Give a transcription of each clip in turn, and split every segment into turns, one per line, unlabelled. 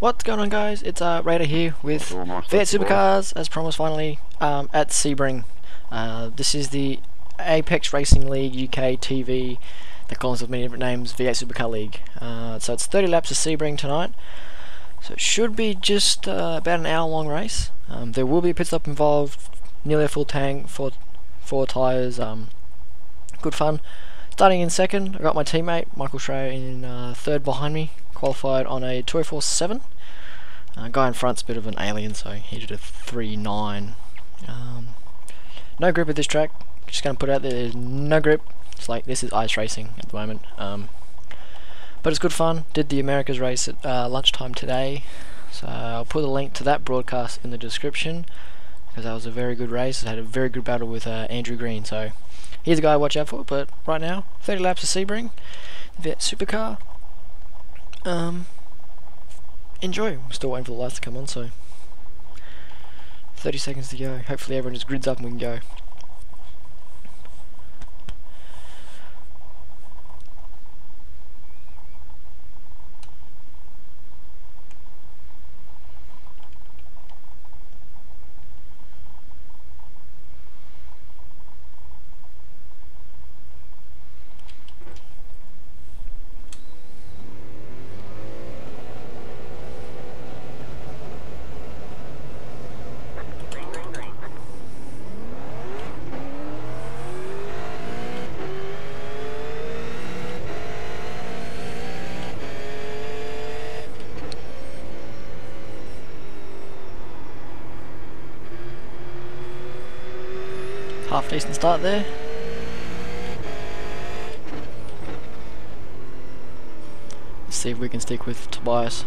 What's going on, guys? It's Raider here with V8 Supercars, as promised, finally, at Sebring. This is the Apex Racing League UK TV, they call us with many different names, V8 Supercar League. So it's 30 laps of Sebring tonight, so it should be just about an hour long race. There will be a pit stop involved, nearly a full tank, four tyres, good fun. Starting in second, I got my teammate Michael Schreier in third behind me, qualified on a 204.7. Guy in front's a bit of an alien, so he did a 3.9. No grip at this track, just going to put out there's no grip. It's like this is iRacing at the moment. But it's good fun. Did the Americas race at lunchtime today, so I'll put a link to that broadcast in the description, because that was a very good race. It had a very good battle with Andrew Green, so he's a guy to watch out for. But right now, 30 laps of Sebring, V8 Supercar. Enjoy. We're still waiting for the lights to come on, so 30 seconds to go. Hopefully everyone just grids up and we can go. Half decent start there. Let's see if we can stick with Tobias.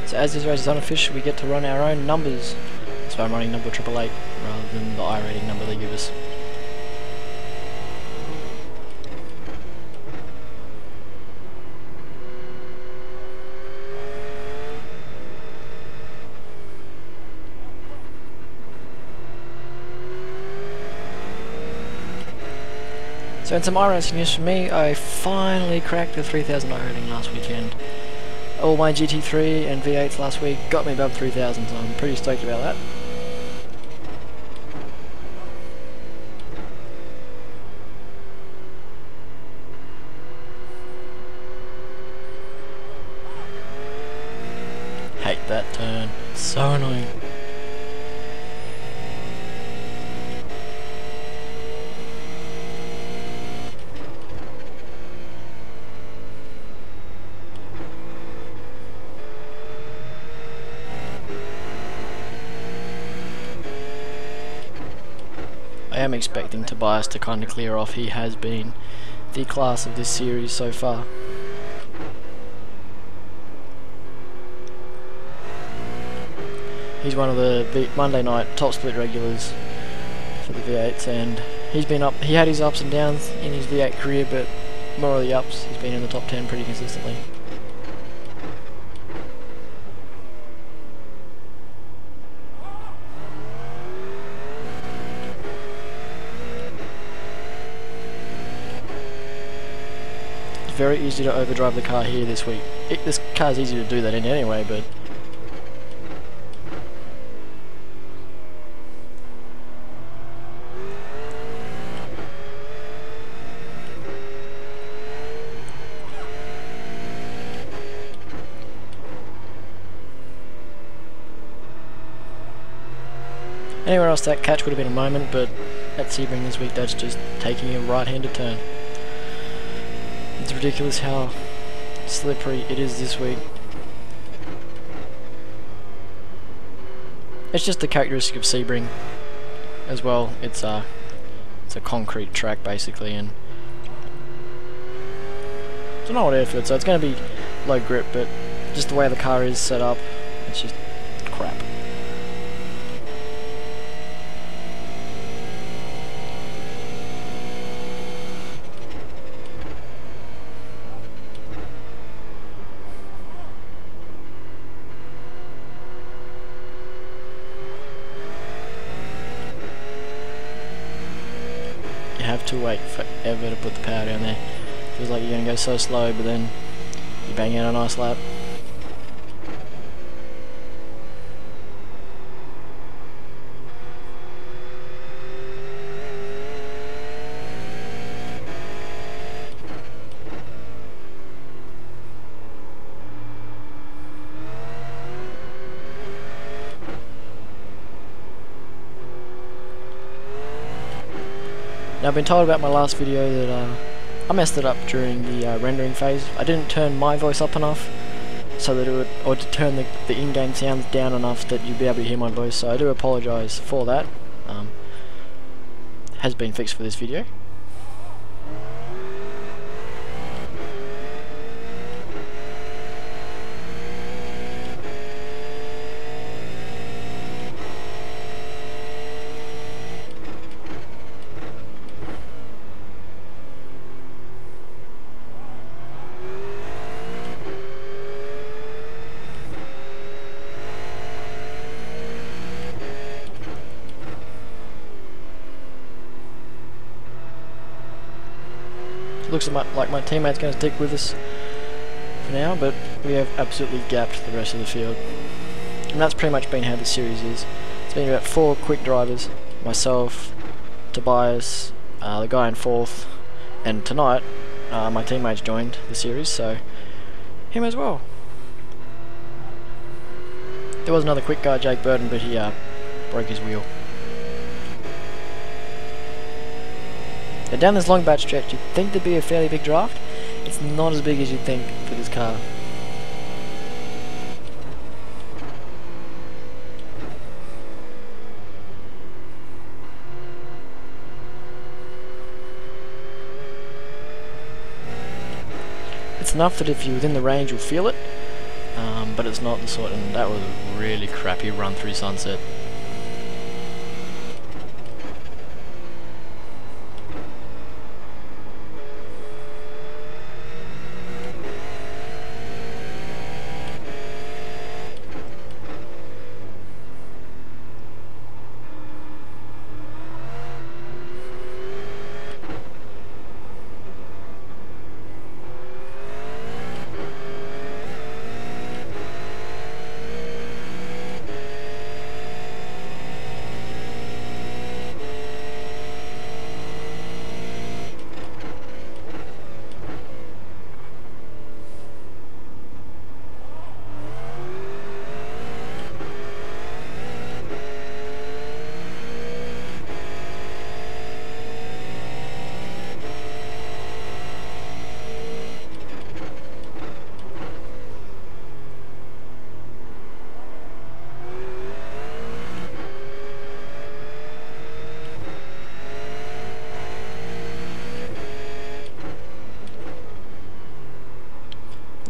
So as this race is unofficial, we get to run our own numbers. That's why I'm running number 888 rather than the iRating number they give us. So in some iRacing news for me, I finally cracked the 3000 iRating last weekend. All my GT3 and V8s last week got me above 3000, so I'm pretty stoked about that. Hate that turn, it's so annoying. I am expecting Tobias to kind of clear off. He has been the class of this series so far. He's one of the Monday night top split regulars for the V8s, and he's been up. He had his ups and downs in his V8 career, but more of the ups. He's been in the top 10 pretty consistently. Very easy to overdrive the car here this week. This car's easy to do that in anyway, but Anywhere else that catch would have been a moment, but at Sebring this week that's just taking a right-handed turn. It's ridiculous how slippery it is this week. It's just the characteristic of Sebring as well. It's a concrete track basically, and it's an old airfield, so it's going to be low grip, but just the way the car is set up, it's just crap. You have to wait forever to put the power down there. Feels like you're going to go so slow, but then you bang out a nice lap. Now I've been told about my last video that I messed it up during the rendering phase. I didn't turn my voice up enough so that it would, or to turn the in-game sounds down enough that you'd be able to hear my voice, so I do apologise for that. Has been fixed for this video. Looks like my teammate's going to stick with us for now, but we have absolutely gapped the rest of the field. And that's pretty much been how the series is. It's been about 4 quick drivers, myself, Tobias, the guy in 4th, and tonight my teammates joined the series, so him as well. There was another quick guy, Jake Burton, but he broke his wheel. Now down this long batch stretch, you'd think there'd be a fairly big draft. It's not as big as you'd think for this car. It's enough that if you're within the range you'll feel it, but it's not the sort, and that was a really crappy run through Sunset.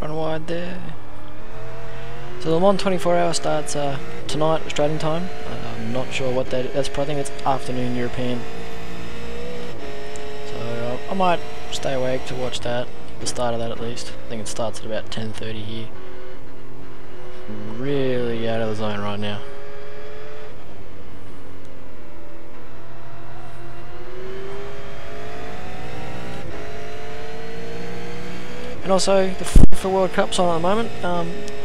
Run wide there. So the Le Mans 24 hour starts tonight Australian time. I'm not sure what that's probably, I think it's afternoon European. So I might stay awake to watch that, the start of that at least. I think it starts at about 10:30 here. Really out of the zone right now. And also the FIFA World Cup's on at the moment.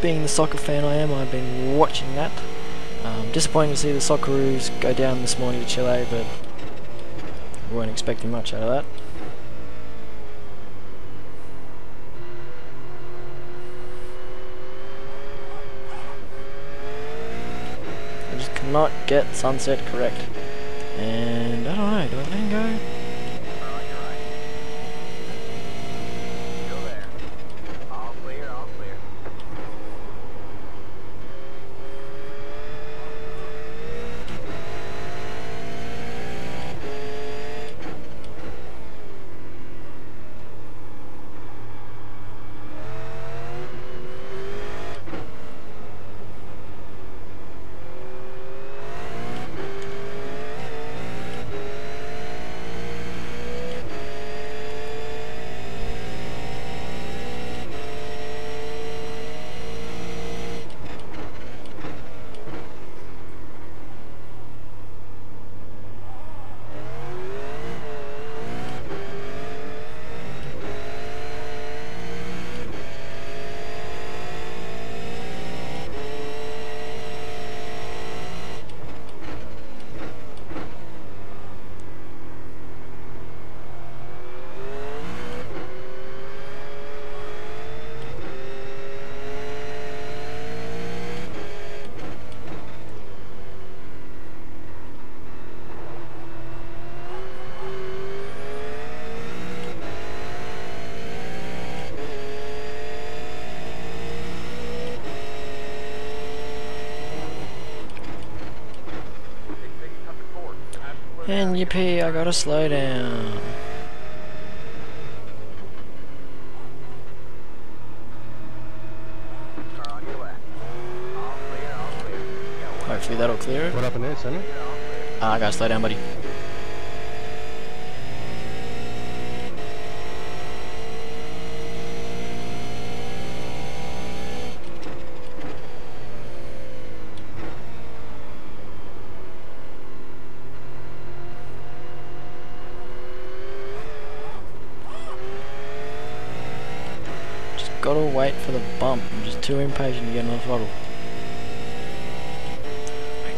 Being the soccer fan I am, I've been watching that. Disappointing to see the Socceroos go down this morning to Chile, but we weren't expecting much out of that. cannot get sunset correct. And I don't know, do I let him go? And yippee, I gotta slow down. Hopefully that'll clear it.
What happened there, Sammy?
I gotta slow down, buddy. Gotta wait for the bump. I'm just too impatient to get on the throttle.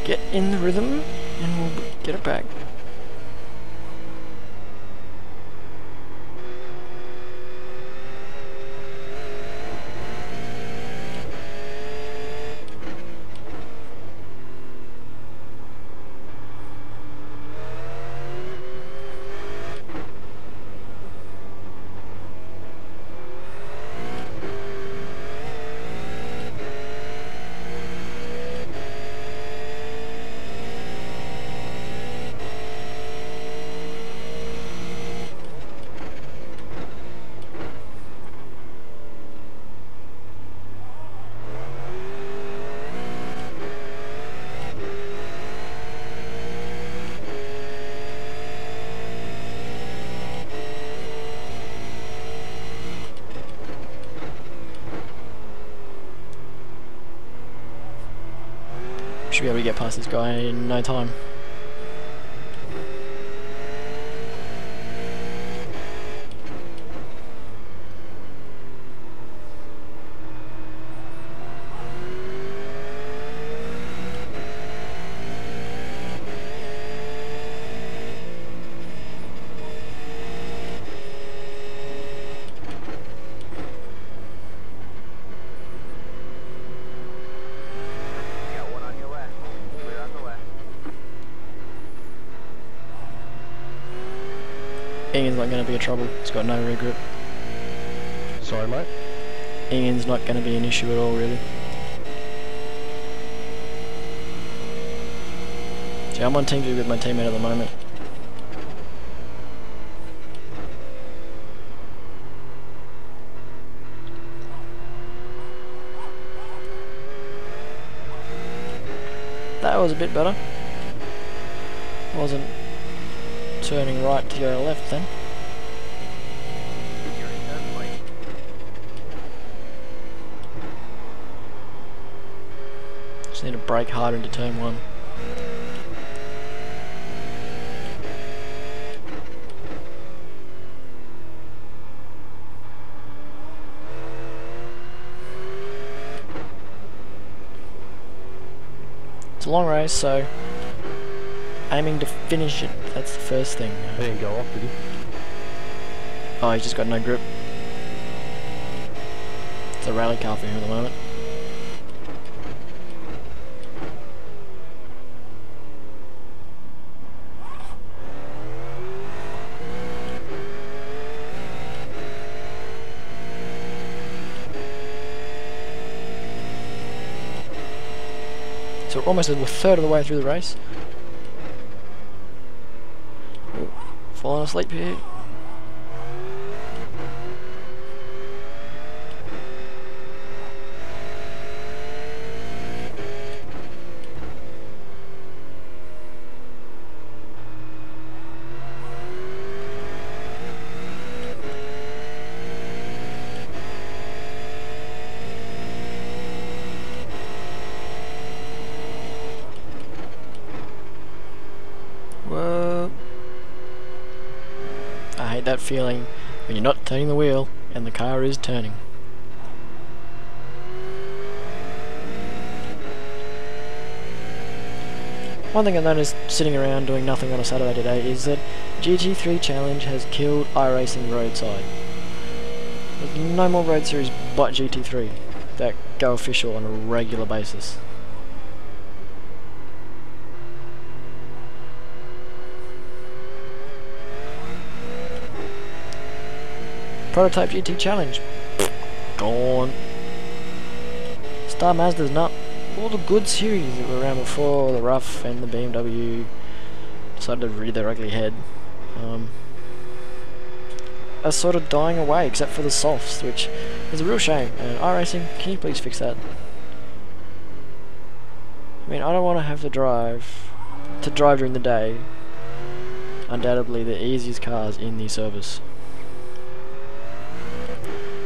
Get in the rhythm and we'll get it back. Should be able to get past this guy in no time. Ian's not going to be a trouble, he's got no rear grip.
Sorry, mate?
Ian's not going to be an issue at all, really. See, I'm on team view with my teammate at the moment. That was a bit better. Wasn't turning right to go left then. Just need to brake harder into turn one. It's a long race, so aiming to finish it, that's the first thing.
He didn't go off, did he?
Oh, he's just got no grip. It's a rally car for him at the moment. almost a third of the way through the race. Ooh, falling asleep here. Whoa. I hate that feeling when you're not turning the wheel and the car is turning. One thing I noticed sitting around doing nothing on a Saturday today is that GT3 Challenge has killed iRacing roadside. There's no more road series but GT3 that go official on a regular basis. Prototype GT Challenge, gone. Star Mazda's not. All the good series that were around before, the Rough and the BMW, decided to rear their ugly head, are sort of dying away, except for the softs, which is a real shame. And iRacing, can you please fix that? I mean, I don't want to have to drive during the day. Undoubtedly the easiest cars in the service.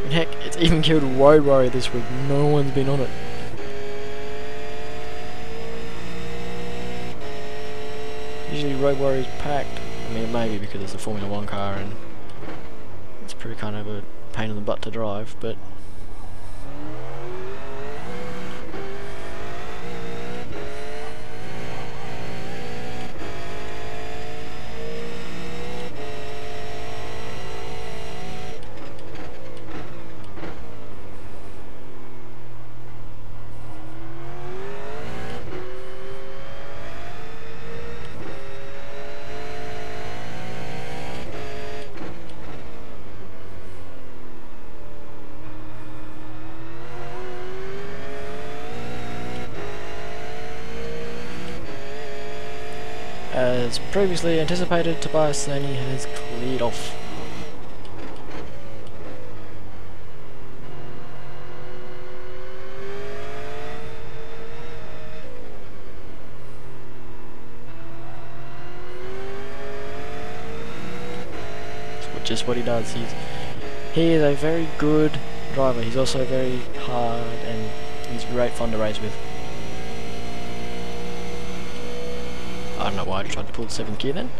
And heck, it's even killed Road Warrior this week. No one's been on it. Usually Road Warrior's packed. I mean, maybe because it's a Formula 1 car and it's pretty kind of a pain in the butt to drive, but as previously anticipated, Tobias Sani has cleared off. That's just what he does. He is a very good driver. He's also very hard and he's great fun to race with. I don't know why I tried to pull the 7th gear then.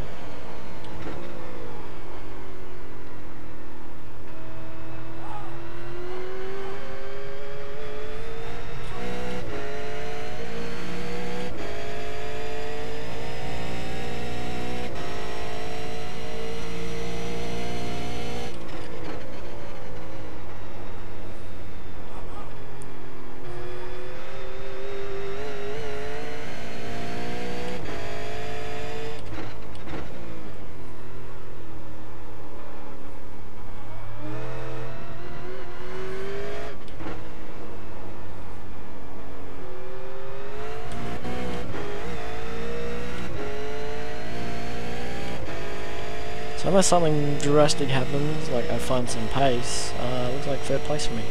So unless something drastic happens, like I find some pace, looks like 3rd place for me.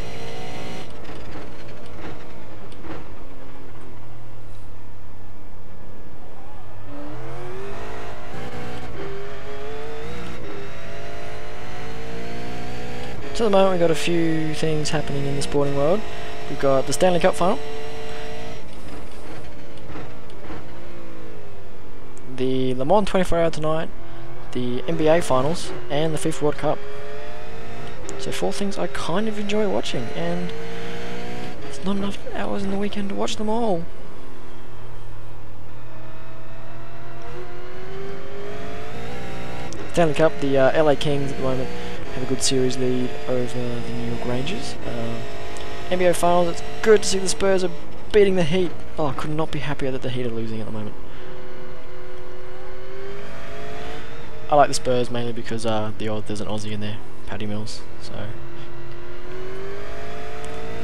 So at the moment we've got a few things happening in the sporting world. We've got the Stanley Cup final, the Le Mans 24 Hour tonight, the NBA finals, and the FIFA World Cup. So 4 things I kind of enjoy watching, and there's not enough hours in the weekend to watch them all. Stanley Cup, the LA Kings at the moment have a good series lead over the New York Rangers. NBA finals, it's good to see the Spurs are beating the Heat. Oh, I could not be happier that the Heat are losing at the moment. I like the Spurs mainly because there's an Aussie in there, Paddy Mills. So,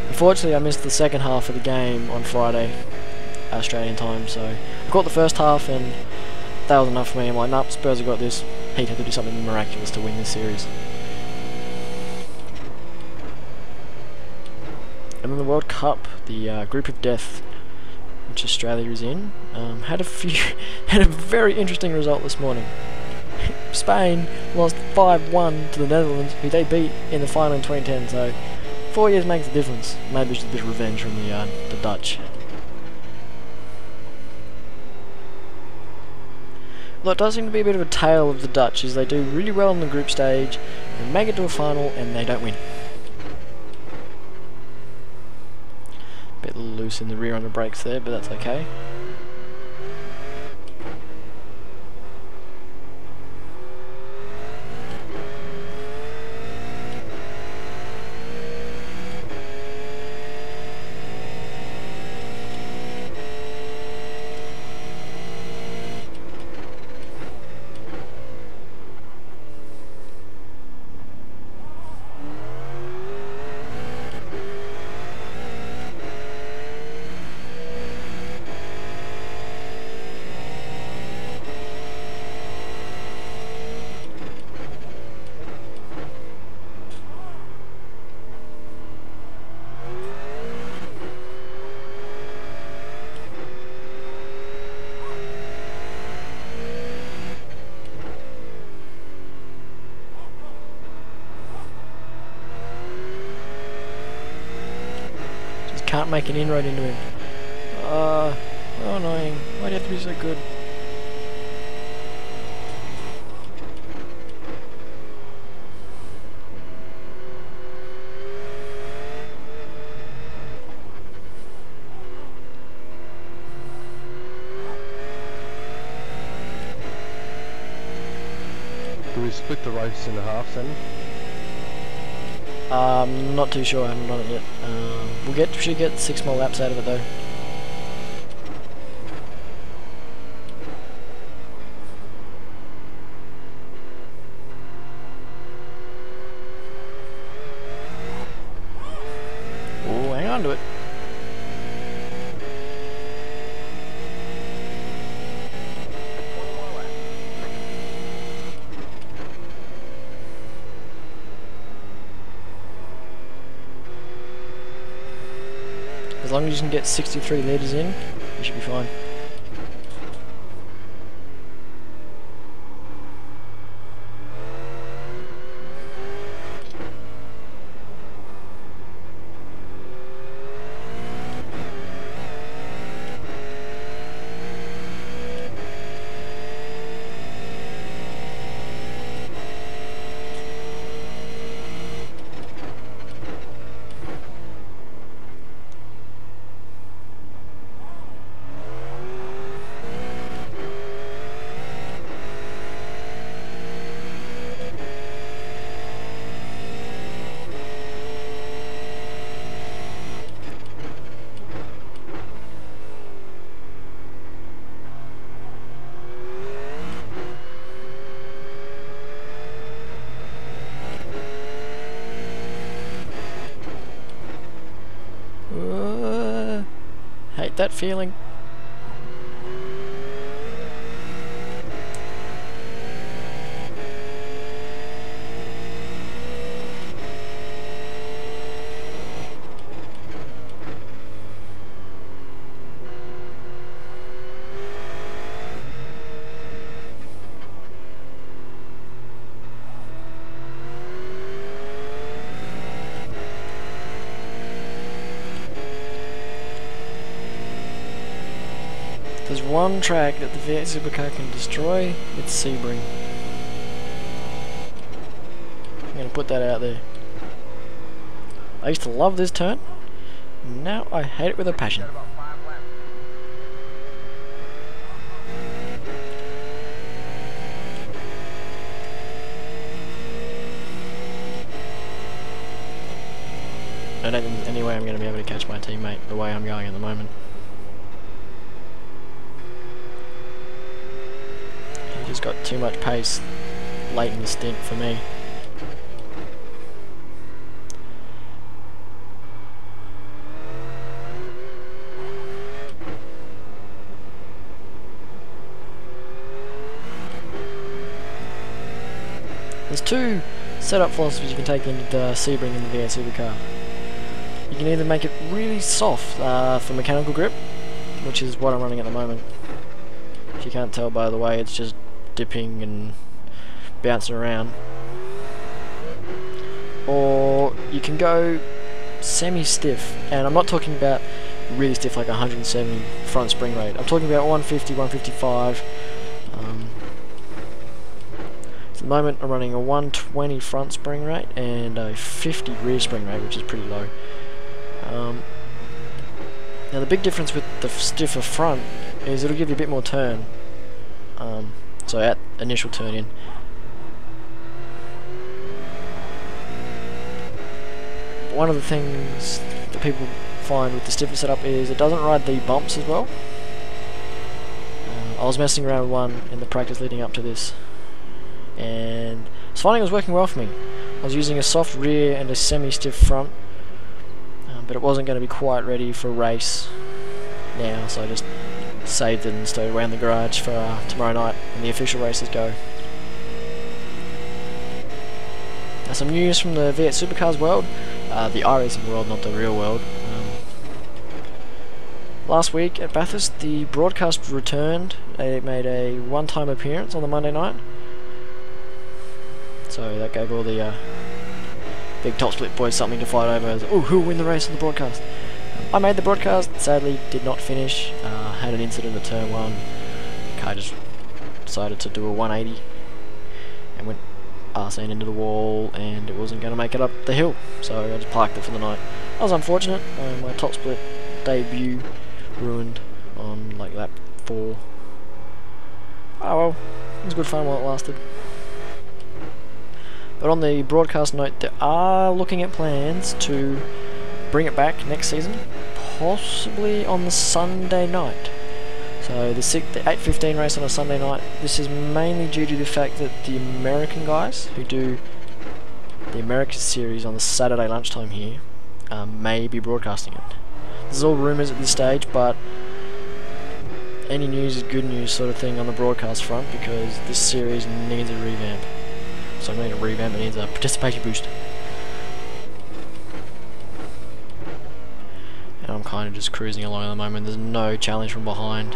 unfortunately, I missed the second half of the game on Friday. Australian time, so I caught the first half and that was enough for me. I'm like, nope, Spurs have got this. He'd have to do something miraculous to win this series. And then the World Cup, the group of death, which Australia is in, had a very interesting result this morning. Spain lost 5-1 to the Netherlands, who they beat in the final in 2010. So 4 years makes a difference. Maybe it's a bit of revenge from the Dutch. Well, it does seem to be a bit of a tale of the Dutch, as they do really well in the group stage, and make it to a final, and they don't win. Bit loose in the rear on the brakes there, but that's okay. Can't make an inroad into him. How annoying. Why do you have to be so good?
Do we split the race into halves then?
Not too sure, I haven't done it yet. Should get 6 more laps out of it though. Oh, hang on to it. As long as you can get 63 litres in, you should be fine. Hate that feeling. There's one track that the V8 Supercar can destroy, it's Sebring. I'm going to put that out there. I used to love this turn, now I hate it with a passion. I don't think there's any way I'm going to be able to catch my teammate the way I'm going at the moment. He just got too much pace late in the stint for me. There's two setup philosophies you can take into the Sebring and the V8 Supercar. You can either make it really soft for mechanical grip, which is what I'm running at the moment. If you can't tell by the way it's just dipping and bouncing around. Or you can go semi-stiff, and I'm not talking about really stiff like 170 front spring rate. I'm talking about 150, 155. At the moment I'm running a 120 front spring rate and a 50 rear spring rate, which is pretty low. Now the big difference with the stiffer front is it'll give you a bit more turn. So at initial turn in. One of the things that people find with the stiffer setup is it doesn't ride the bumps as well. I was messing around with one in the practice leading up to this, and I was finding it was working well for me. I was using a soft rear and a semi-stiff front, but it wasn't going to be quite ready for a race now, so I just saved it and stowed away in the garage for tomorrow night when the official races go. Now some news from the V8 Supercars world, the iRacing world, not the real world. Last week at Bathurst, the broadcast returned. They made a one-time appearance on the Monday night, so that gave all the big top split boys something to fight over. As, oh, who will win the race on the broadcast? I made the broadcast, sadly did not finish. Had an incident at turn 1. The car just decided to do a 180 and went arse end into the wall, and it wasn't going to make it up the hill, so I just parked it for the night. That was unfortunate. My top split debut ruined on like lap 4. Oh well, it was good fun while it lasted. But on the broadcast note, they are looking at plans to bring it back next season, possibly on the Sunday night. So the 8:15 race on a Sunday night. This is mainly due to the fact that the American guys who do the American series on the Saturday lunchtime here may be broadcasting it. This is all rumours at this stage, but any news is good news sort of thing on the broadcast front, because this series needs a revamp. So I mean a revamp, it needs a participation boost. And I'm kind of just cruising along at the moment. There's no challenge from behind,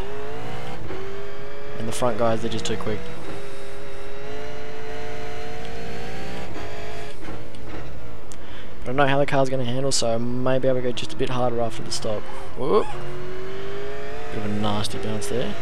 and the front guys, they're just too quick. I don't know how the car's going to handle, so maybe I will go just a bit harder after the stop. Whoop. Bit of a nasty bounce there.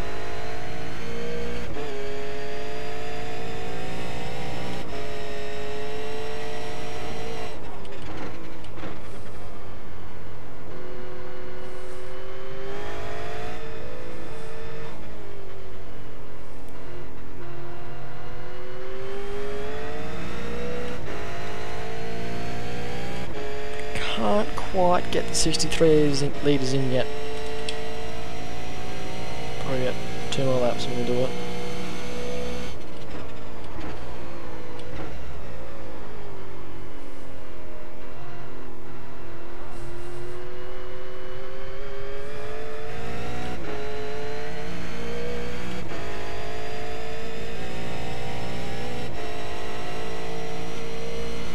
Can't quite get the 63 litres in yet. Probably got 2 more laps and we'll do it.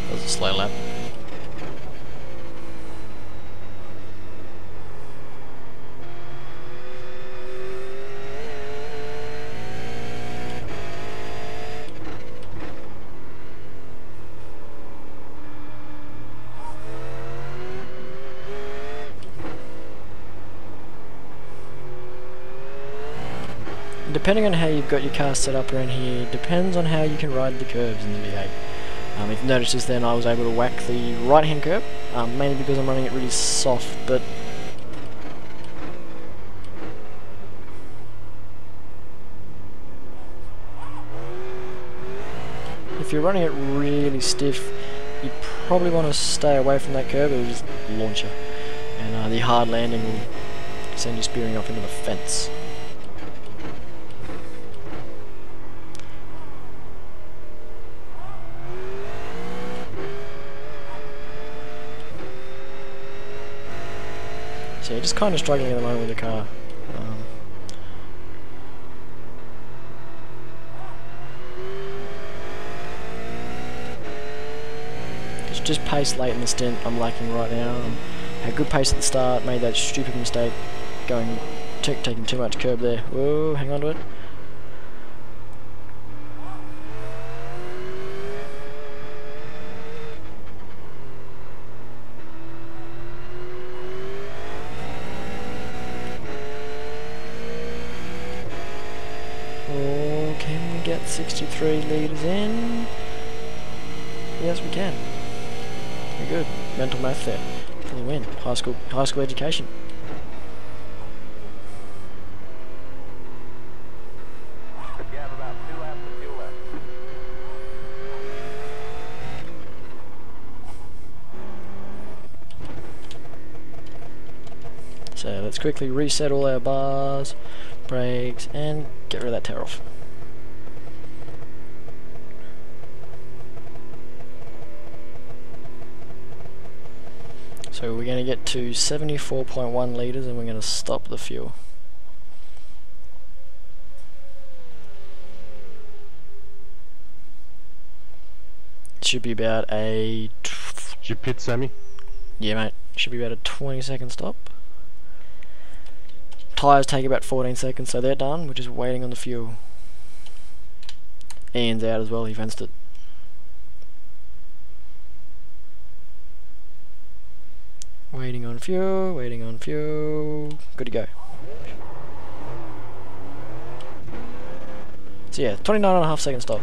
That was a slow lap. Depending on how you've got your car set up around here, depends on how you can ride the curves in the V8. If you notice just then, I was able to whack the right hand curve, mainly because I'm running it really soft, but if you're running it really stiff, you probably want to stay away from that curve. It'll just launch you, and the hard landing will send you spearing off into the fence. So you're just kind of struggling at the moment with the car. just pace late in the stint I'm lacking right now. Had good pace at the start, made that stupid mistake going taking too much curb there. Whoa, hang on to it. Oh, can we get 63 litres in? Yes, we can. Very good. Mental math there for the win. High school education.
You have about 2 laps of fuel left.
So let's quickly reset all our bars, brakes, and get rid of that tear off. So we're going to get to 74.1 litres and we're going to stop the fuel. It should be about a...
Did you pit, Sammy?
Yeah, mate. Should be about a 20-second stop. Tyres take about 14 seconds, so they're done. We're just waiting on the fuel. Ian's out as well, he fenced it. Waiting on fuel, waiting on fuel. Good to go. So yeah, 29.5 second stop.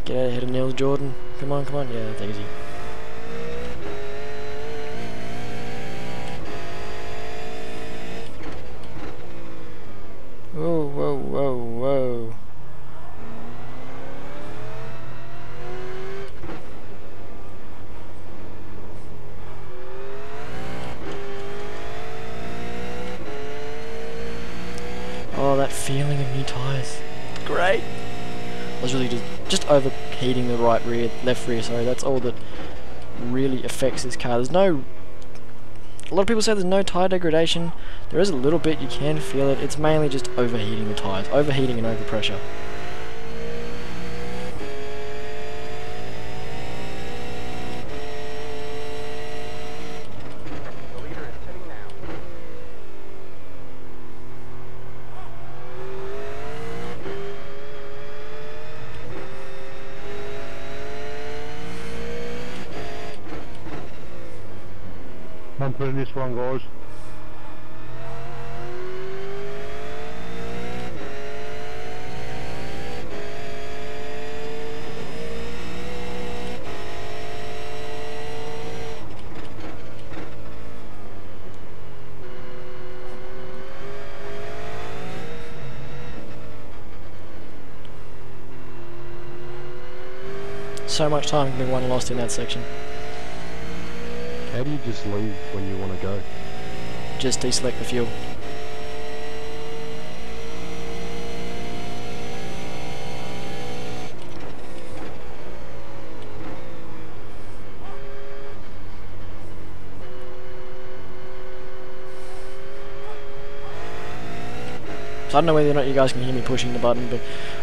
Get out ahead of Niels Jordan. Come on, come on. Yeah, that's easy. Whoa, whoa, whoa, whoa. Oh, that feeling of new tyres. Great. I was really just overheating the left rear, sorry. That's all that really affects this car. There's no... A lot of people say there's no tyre degradation. There is a little bit, you can feel it. It's mainly just overheating the tyres. Overheating and overpressure.
The leader is pitting now.
I'm putting this one, guys.
So much time can be won and lost in that section.
How do you just leave when you want to go?
Just deselect the fuel. So I don't know whether or not you guys can hear me pushing the button, but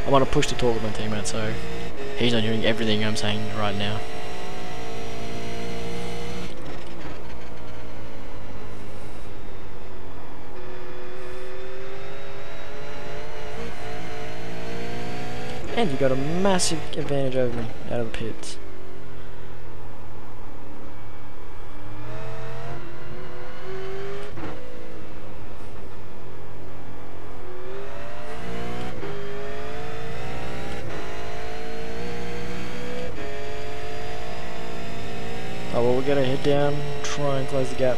I want to push to talk with my teammate, so he's not hearing everything I'm saying right now. And you got a massive advantage over me out of the pits. Oh well, we're gonna head down, try and close the gap.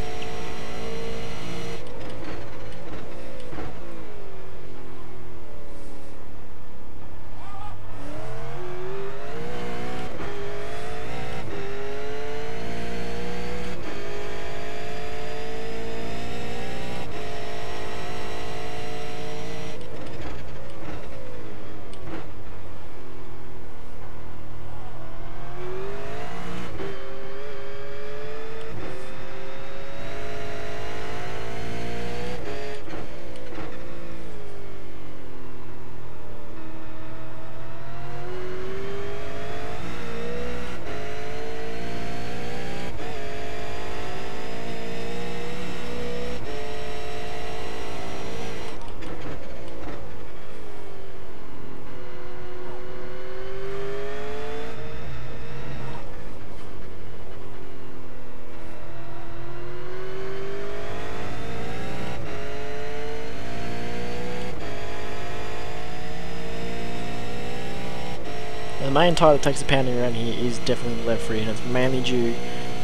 the main tyre that takes the pounding around here is definitely the left rear, and it's mainly due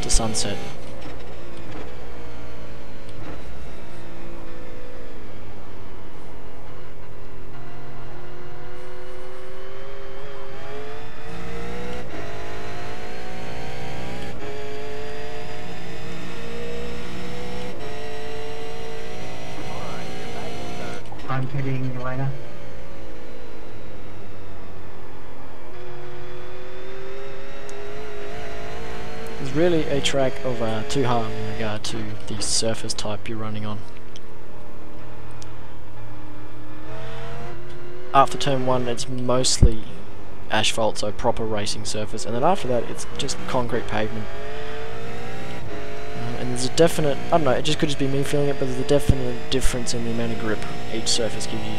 to sunset.
I'm pitting Elena.
It's really a track of two harm in regard to the surface type you're running on. After turn 1 it's mostly asphalt, so proper racing surface, and then after that it's just concrete pavement. And there's a definite, I don't know, it just could just be me feeling it, but there's a definite difference in the amount of grip each surface gives you.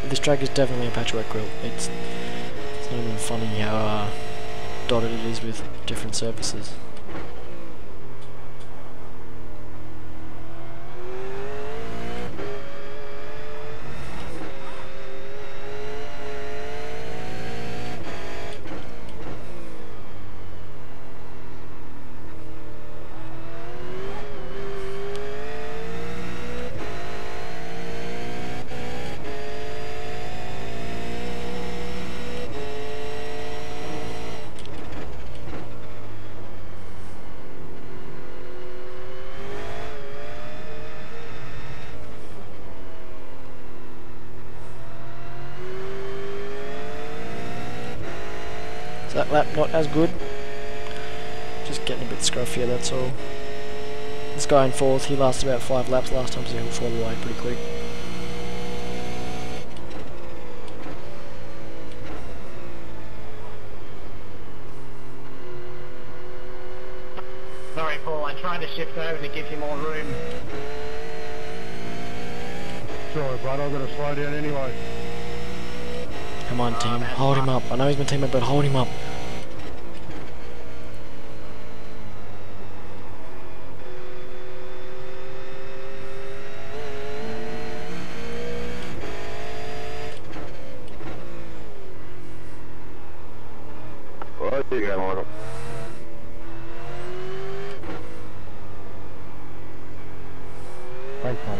This track is definitely a patchwork quilt. It's not even funny how dotted it is with different surfaces. That lap not as good, just getting a bit scruffier, that's all. This guy in 4th, he lasted about 5 laps last time, so he'll fall away pretty quick.
Sorry, Paul, I tried to shift over to give you more room.
Sorry, bro, I'm gonna slow down anyway.
Come on, team, hold him up. I know he's my teammate, but hold him up.
Well, you got one.
Thanks, mate.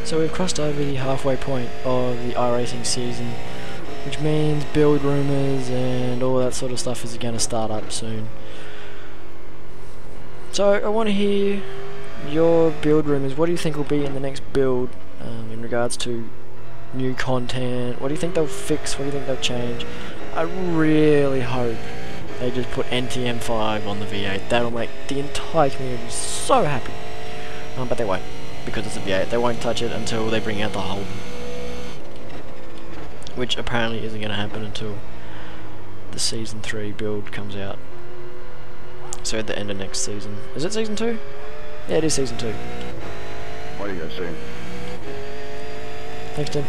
So we've crossed over the halfway point of the iRacing season, which means build rumours and all that sort of stuff is going to start up soon. So I want to hear your build rumours. What do you think will be in the next build in regards to new content? What do you think they'll fix? What do you think they'll change? I really hope they just put NTM5 on the V8. That'll make the entire community so happy. But they won't, because it's a V8. They won't touch it until they bring out the Holden, which apparently isn't going to happen until the Season 3 build comes out. So at the end of next season. Is it Season 2? Yeah, it is Season 2.
What are you gonna say?
Thanks, Tim.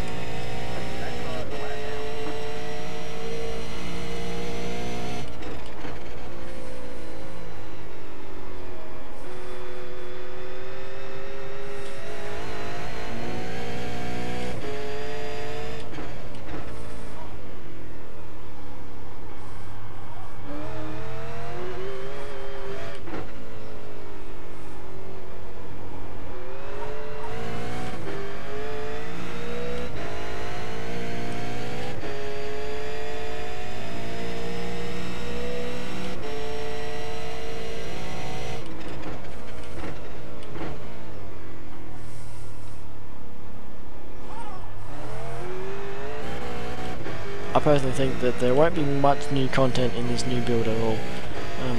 I personally think that there won't be much new content in this new build at all.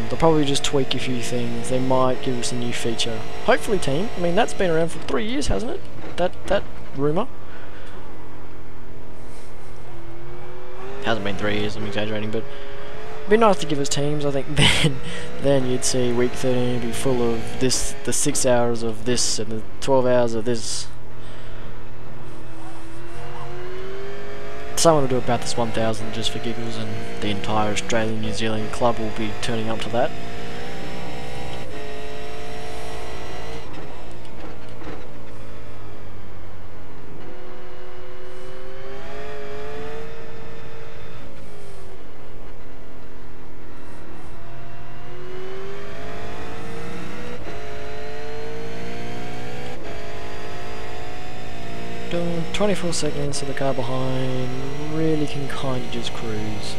They'll probably just tweak a few things. They might give us a new feature. Hopefully team. I mean, that's been around for 3 years, hasn't it? That rumour. Hasn't been 3 years, I'm exaggerating, but it'd be nice to give us teams. I think then you'd see week 13 be full of this, the 6 hours of this and the 12 hours of this. Someone will do about this 1,000 just for giggles, and the entire Australian New Zealand club will be turning up to that. Doing 24 seconds, so the car behind really can kind of just cruise.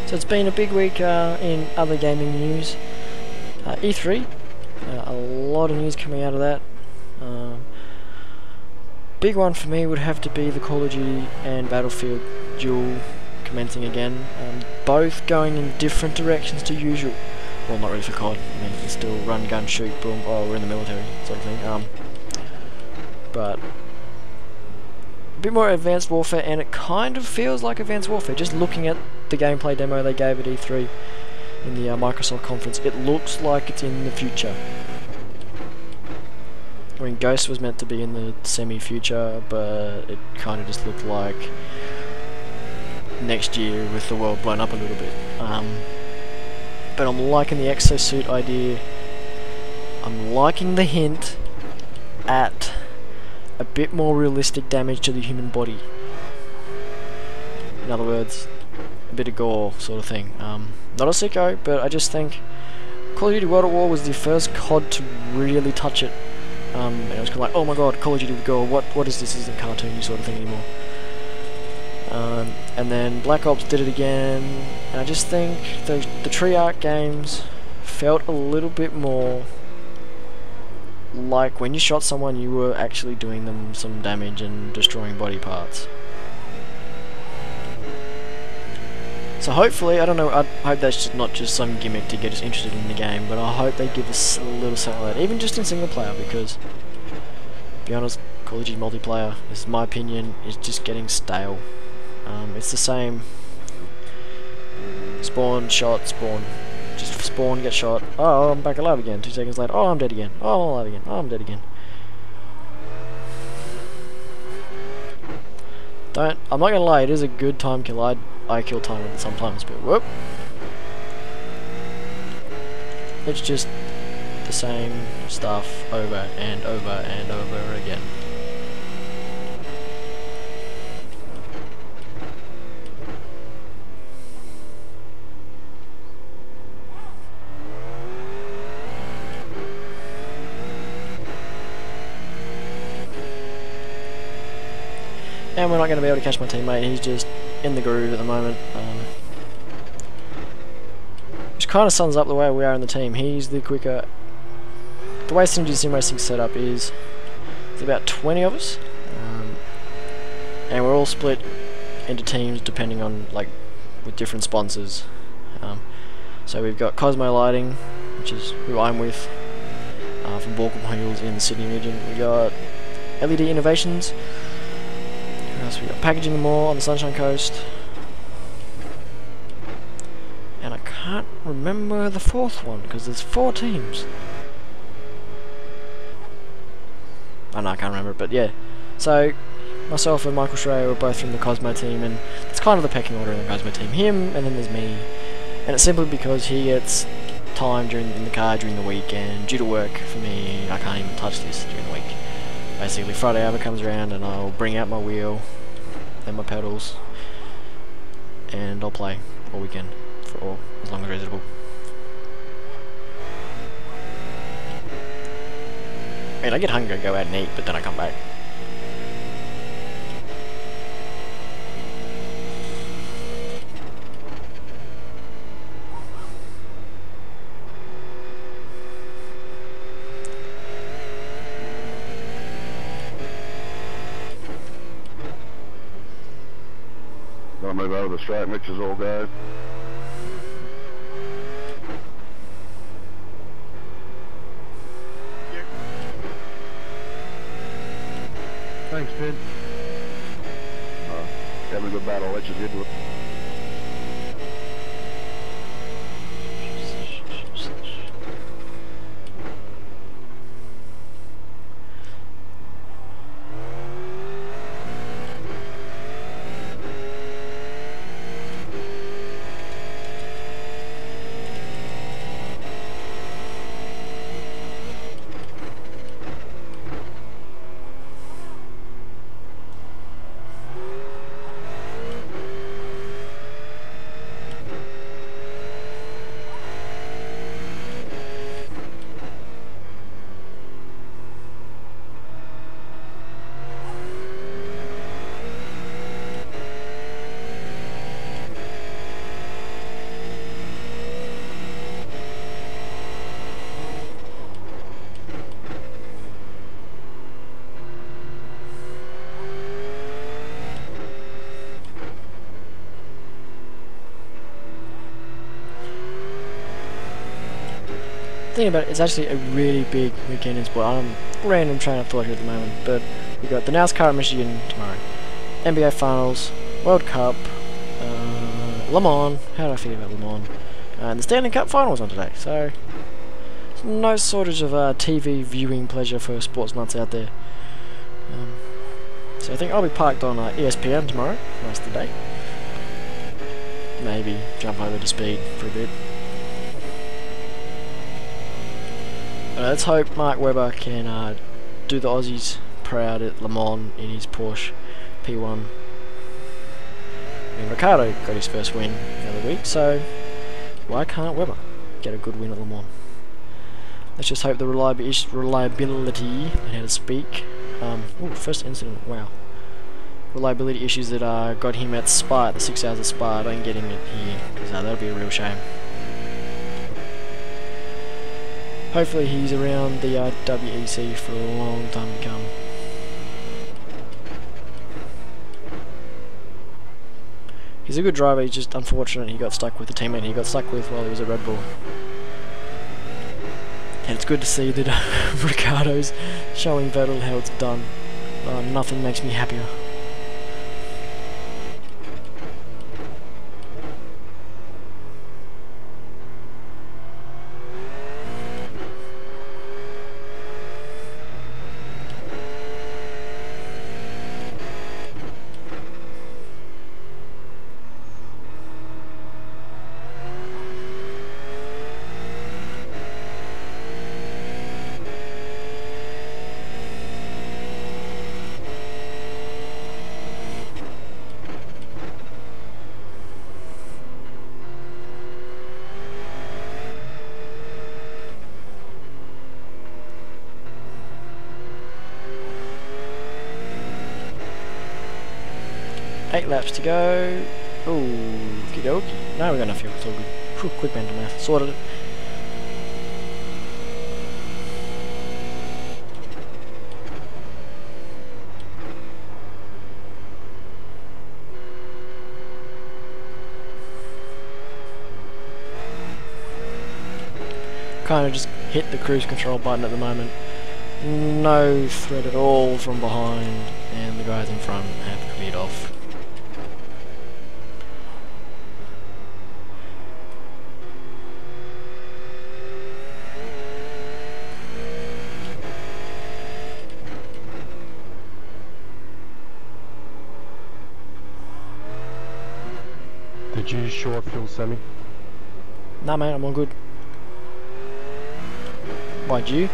So it's been a big week in other gaming news. E3, a lot of news coming out of that. Big one for me would have to be the Call of Duty and Battlefield duel commencing again. Both going in different directions to usual. Well, not really for COD. I mean, it's still run, gun, shoot, boom. Oh, we're in the military, sort of thing. But a bit more Advanced Warfare, and it kind of feels like Advanced Warfare. Just looking at the gameplay demo they gave at E3 in the Microsoft conference, it looks like it's in the future. I mean, Ghost was meant to be in the semi-future, but it kind of just looked like next year with the world blown up a little bit. But I'm liking the exosuit idea. I'm liking the hint at a bit more realistic damage to the human body. In other words, a bit of gore sort of thing. Not a sicko, but I just think Call of Duty World at War was the first COD to really touch it. And it was kind of like, oh my god, Call of Duty with gore, what is this? This isn't cartoony sort of thing anymore. And then Black Ops did it again, and I just think the Treyarch games felt a little bit more like when you shot someone you were actually doing them some damage and destroying body parts. So hopefully, I don't know, I hope that's just not just some gimmick to get us interested in the game, but I hope they give us a little something like that, even just in single player, because, to be honest, Call of Duty multiplayer, this is my opinion, is just getting stale. It's the same spawn, shot, spawn. Just spawn, get shot, oh, I'm back alive again, 2 seconds later, oh, I'm dead again, oh, I'm alive again, oh, I'm dead again. I'm not gonna lie, it is a good time kill. I kill time with it sometimes, but whoop. It's just the same stuff over and over and over again. And we're not going to be able to catch my teammate, he's just in the groove at the moment. Which kind of sums up the way we are in the team. He's the quicker. The way Synergy Sim Racing set up is, there's about 20 of us, and we're all split into teams depending on, like, with different sponsors. So we've got Cosmo Lighting, which is who I'm with, from Borkum Hills in the Sydney region. We got LED Innovations. So we got Packaging More on the Sunshine Coast, and I can't remember the 4th one because there's 4 teams. I know, I can't remember it, but yeah. So myself and Michael Schreier were both from the Cosmo team, and it's kind of the pecking order in the Cosmo team. Him, and then there's me. And it's simply because he gets time in the car during the week, and due to work for me, I can't even touch this during the week. Basically, Friday hour comes around and I'll bring out my wheel and my pedals, and I'll play all weekend for as long as reasonable. I mean, I get hungry, I go out and eat, but then I come back.
Gonna move out of the strike mixes, old guy.
Thanks, Ben.
Having a good battle, let you get to it.
Thinking about it, it's actually a really big weekend in sport. I'm random train of thought here at the moment, but we've got the NASCAR at Michigan tomorrow, NBA Finals, World Cup, Le Mans. How do I feel about Le Mans? And the Stanley Cup Finals on today. So there's no shortage of TV viewing pleasure for sports nuts out there. So I think I'll be parked on ESPN tomorrow for the rest of the day. Maybe jump over to Speed for a bit. Let's hope Mark Webber can do the Aussies proud at Le Mans in his Porsche P1. I mean, Ricciardo got his first win the other week, so why can't Webber get a good win at Le Mans? Let's just hope the reliability, and how to speak. First incident, wow. Reliability issues that got him at Spa, at the 6 hours of Spa, don't get him in here, because that'll be a real shame. Hopefully he's around the WEC for a long time to come. He's a good driver, he's just unfortunate he got stuck with the teammate he got stuck with while he was at Red Bull. And it's good to see that Ricciardo's showing Vettel how it's done. Nothing makes me happier. Eight laps to go. Ooh, okie dokie. No, we got enough fuel, it's all good. Whew, quick mental math. Sorted it. Kind of just hit the cruise control button at the moment. No threat at all from behind, and the guys in front have cleared off.
Did you short fuel Sammy?
Nah, mate, I'm all good. Why'd you?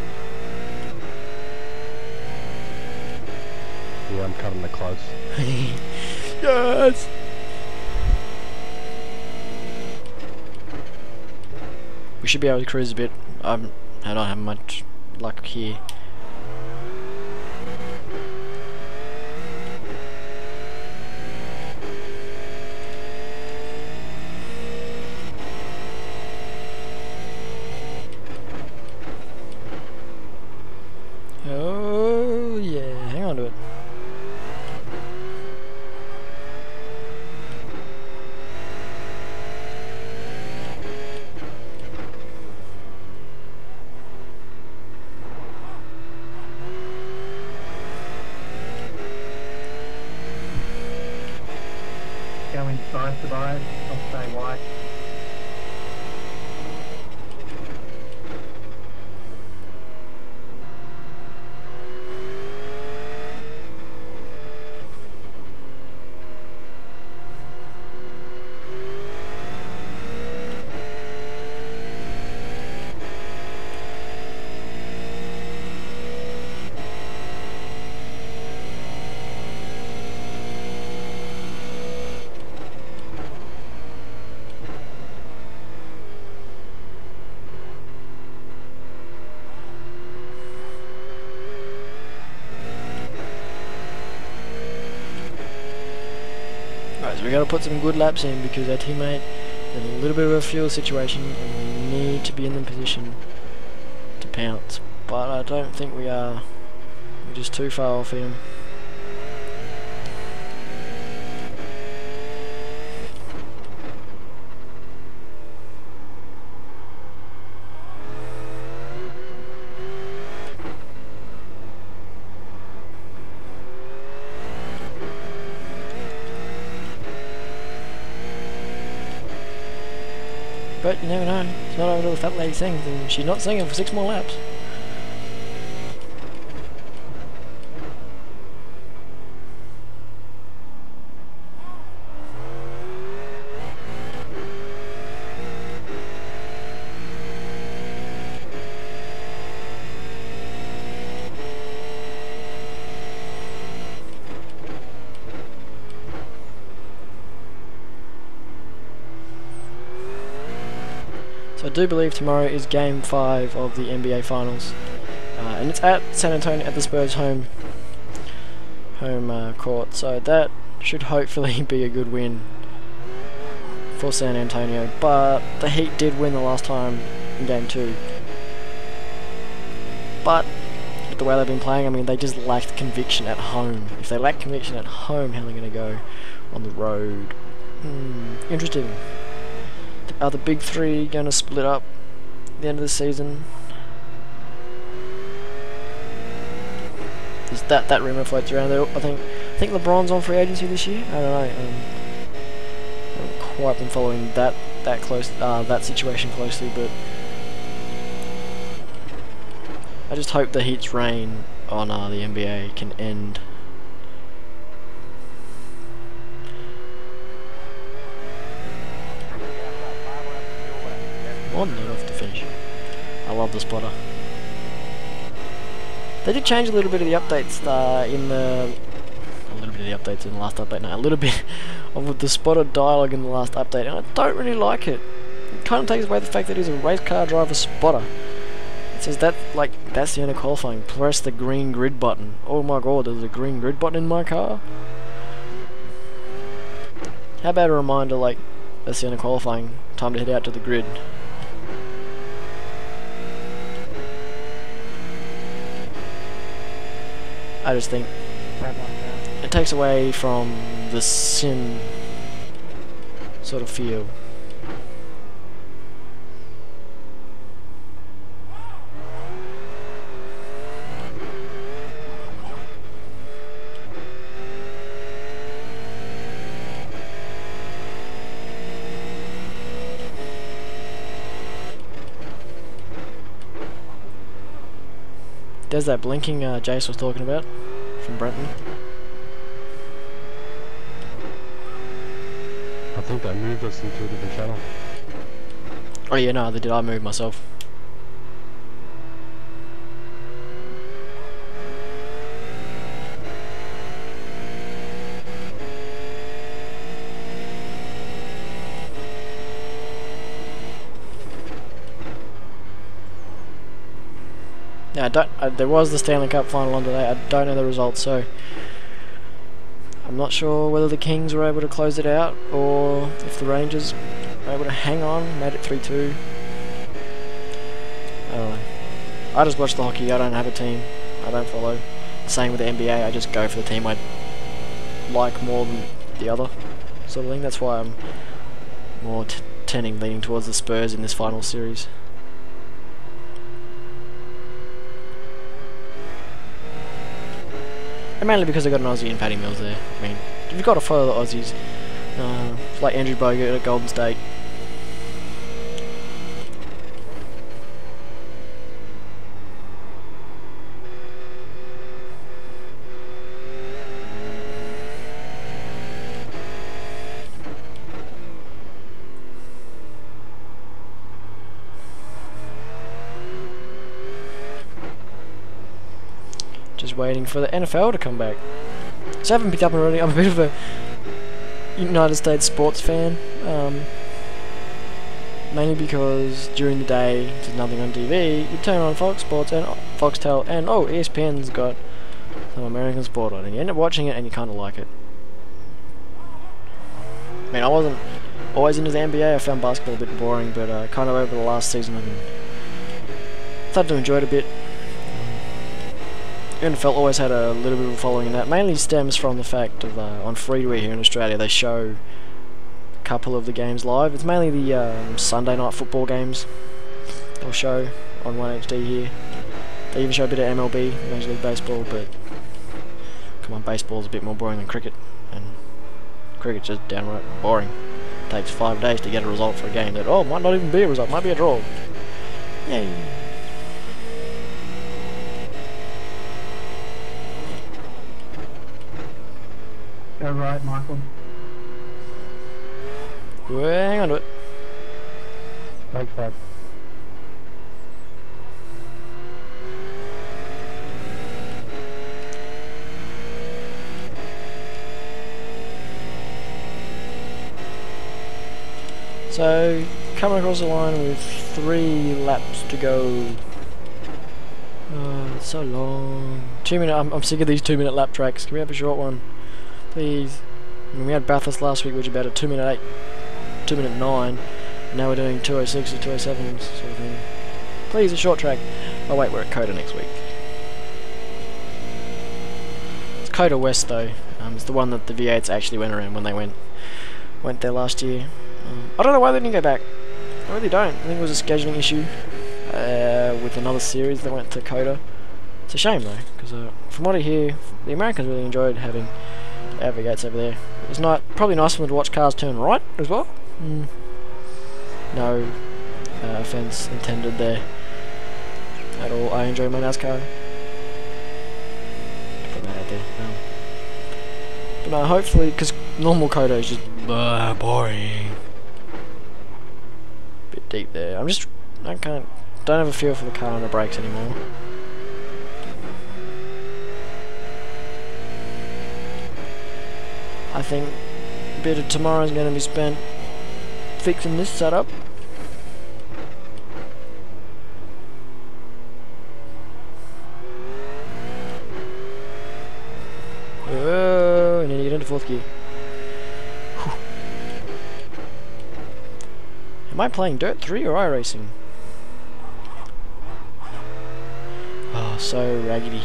Yeah, I'm cutting it close.
Yes! We should be able to cruise a bit. I don't have much luck here. Oh yeah, hang on to it.
Go inside, Tobias. I'll stay wide.
Right, so we got to put some good laps in because our teammate is in a little bit of a fuel situation and we need to be in the position to pounce. But I don't think we are. We're just too far off him. But you never know. It's not over till the fat lady sings, and she's not singing for 6 more laps. So I do believe tomorrow is Game 5 of the NBA Finals, and it's at San Antonio at the Spurs' home court. So that should hopefully be a good win for San Antonio. But the Heat did win the last time in Game 2. But with the way they've been playing, I mean, they just lacked conviction at home. If they lack conviction at home, how are they going to go on the road? Interesting. Are the big three going to split up at the end of the season? There's that rumour floats around there. I think LeBron's on free agency this year. I don't know. I haven't quite been following that situation closely, but I just hope the Heat's reign on the NBA can end. More than enough to finish. I love the spotter. They did change a little bit of the updates in the last update. No, a little bit of the spotter dialogue in the last update, and I don't really like it. It kind of takes away the fact that he's a race car driver spotter. It says that that's the end of qualifying. Press the green grid button. Oh my god, there's a green grid button in my car. How about a reminder that's the end of qualifying. Time to head out to the grid. I just think it takes away from the sim sort of feel. There's that blinking Jace was talking about from Brenton.
I think they moved us into a different channel.
Oh yeah, no, they did. I moved myself. Yeah, there was the Stanley Cup final on today. I don't know the results, so I'm not sure whether the Kings were able to close it out or if the Rangers were able to hang on, made it 3-2. I don't know. I just watch the hockey. I don't have a team. I don't follow. Same with the NBA. I just go for the team I like more than the other sort of thing. That's why I'm more leaning towards the Spurs in this final series. And mainly because I got an Aussie and Paddy Mills there. I mean, you've got to follow the Aussies. Like Andrew Bogut at Golden State. Just waiting for the NFL to come back. So I haven't picked up already. I'm a bit of a United States sports fan, mainly because during the day there's nothing on TV. You turn on Fox Sports and Foxtel, and oh, ESPN's got some American sport on, and you end up watching it and you kind of like it. I mean, I wasn't always into the NBA. I found basketball a bit boring, but kind of over the last season I started to enjoy it a bit. NFL always had a little bit of a following in that. Mainly stems from the fact of on free-to-air here in Australia they show a couple of the games live. It's mainly the Sunday night football games they'll show on 1HD here. They even show a bit of MLB, Major League Baseball, but come on, baseball's a bit more boring than cricket, and cricket's just downright boring. It takes 5 days to get a result for a game that, oh, might not even be a result, might be a draw. Yay.
Go right, Michael.
Well, hang on to it.
Thanks, Pat.
So, coming across the line with 3 laps to go. Oh, it's so long. 2 minute. I'm sick of these 2-minute lap tracks. Can we have a short one, please? I mean, we had Bathurst last week, which was about a 2-minute 8, 2-minute 9. Now we're doing 2:06 or 2:07 sort of thing. Please, a short track. Oh wait, we're at Coda next week. It's Coda West though. It's the one that the V8s actually went around when they went there last year. I don't know why they didn't go back. I really don't. I think it was a scheduling issue with another series that went to Coda. It's a shame though, because from what I hear, the Americans really enjoyed having our V8s over there. It was probably nice for them to watch cars turn right as well. No offense intended there at all. I enjoy my NASCAR. Put that out there. But no, hopefully, because normal Coda is just boring. Bit deep there. Don't have a feel for the car and the brakes anymore. I think a bit of tomorrow is going to be spent fixing this setup. Oh, I need to get into 4th gear. Whew. Am I playing Dirt 3 or iRacing? Oh, so raggedy.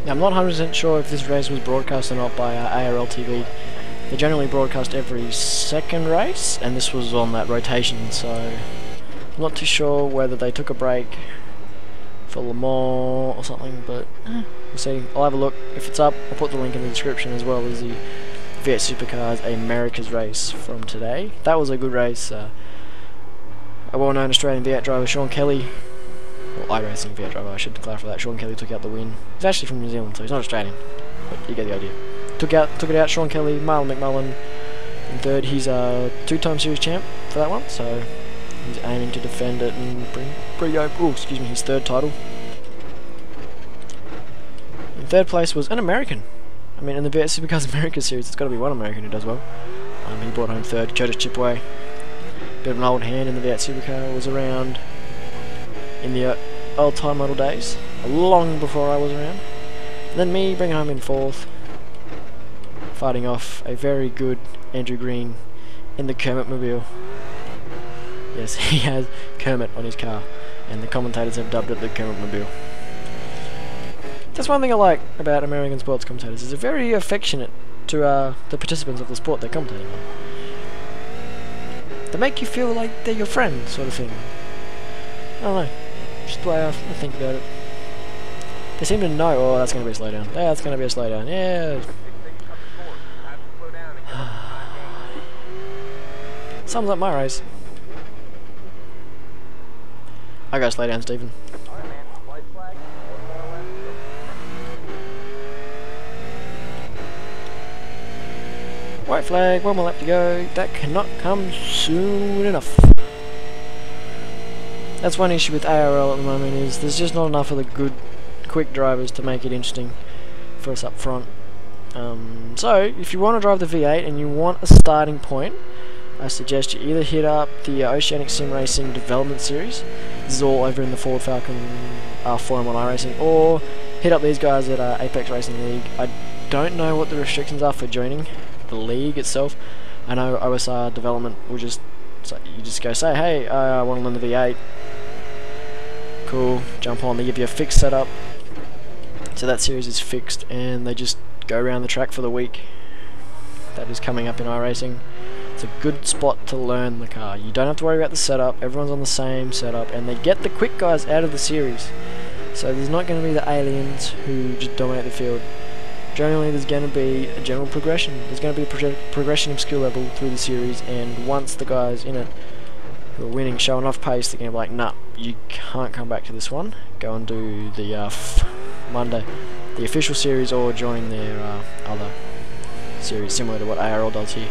Now, I'm not 100% sure if this race was broadcast or not by ARL TV. They generally broadcast every second race, and this was on that rotation, so I'm not too sure whether they took a break for Le Mans or something, but we'll see. I'll have a look. If it's up, I'll put the link in the description, as well as the V8 Supercars America's race from today. That was a good race. A well-known Australian V8 driver, Sean Kelly, or iRacing V8 driver, I should clarify that. Sean Kelly took out the win. He's actually from New Zealand, so he's not Australian, but you get the idea. Took it out. Sean Kelly, Marlon McMullen in third. He's a two-time series champ for that one, so he's aiming to defend it and bring his third title. In third place was an American. I mean, in the V8 Supercars America series, it's got to be one American who does well. He brought home third. Curtis Chipway, bit of an old hand in the V8 Supercar, was around in the old time model days, long before I was around. And then me bringing home in fourth, fighting off a very good Andrew Green in the Kermit mobile. Yes, he has Kermit on his car, and the commentators have dubbed it the Kermit mobile. That's one thing I like about American sports commentators, is they're very affectionate to the participants of the sport they're commentating on. They make you feel like they're your friend, sort of thing. I don't know, just the way I think about it. They seem to know, oh, that's going to be a slowdown. Yeah, that's going to be a slowdown. Yeah. Sums up my race. I go slow down, Stephen. White flag, one more lap to go. That cannot come soon enough. That's one issue with ARL at the moment, is there's just not enough of the good, quick drivers to make it interesting for us up front. So, if you want to drive the V8 and you want a starting point, I suggest you either hit up the Oceanic Sim Racing Development Series. This is all over in the Ford Falcon forum on iRacing, or hit up these guys at Apex Racing League. I don't know what the restrictions are for joining the league itself. I know OSR Development will just, so you just go say, hey, I want to learn the V8. Cool, jump on. They give you a fixed setup, so that series is fixed, and they just go around the track for the week. That is coming up in iRacing. It's a good spot to learn the car. You don't have to worry about the setup, everyone's on the same setup, and they get the quick guys out of the series. So there's not going to be the aliens who just dominate the field. Generally there's going to be a general progression. There's going to be a progression of skill level through the series, and once the guys in it who are winning show enough pace, they're going to be like, nah, you can't come back to this one. Go and do the Monday, the official series, or join their other series, similar to what ARL does here.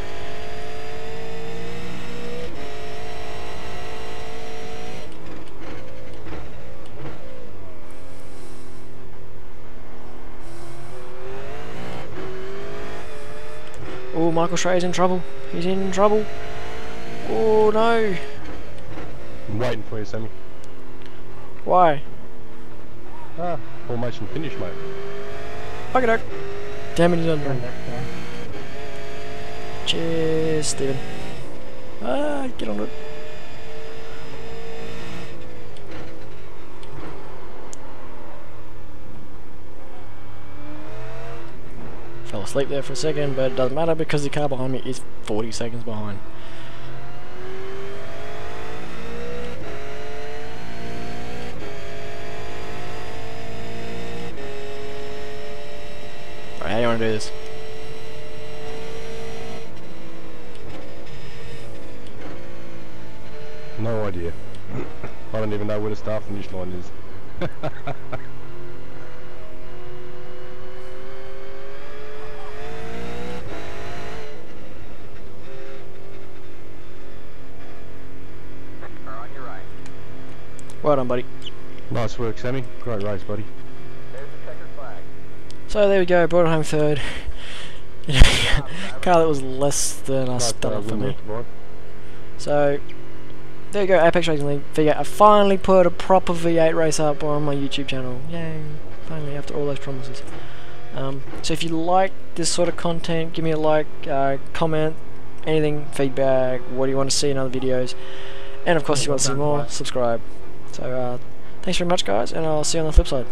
Oh, Michael Schreyer's in trouble. He's in trouble. Oh no.
I'm waiting for you, Sammy.
Why?
Formation finish, mate.
Okay, doke. Damn it, he's under. Cheers, Stephen. Get on it. Fell asleep there for a second, but it doesn't matter because the car behind me is 40 seconds behind. Alright, how do you want to do this?
No idea. I don't even know where the start finish line is.
Well done, buddy.
Nice work, Sammy. Great race, buddy.
So there we go, brought it home third. Car that was less than a stunner for me. So there you go, Apex Racing League V8. I finally put a proper V8 race up on my YouTube channel. Yay! Finally, after all those promises. So if you like this sort of content, give me a like, comment, anything, feedback, what do you want to see in other videos, and of course if you want to see more, subscribe. So thanks very much guys, and I'll see you on the flip side.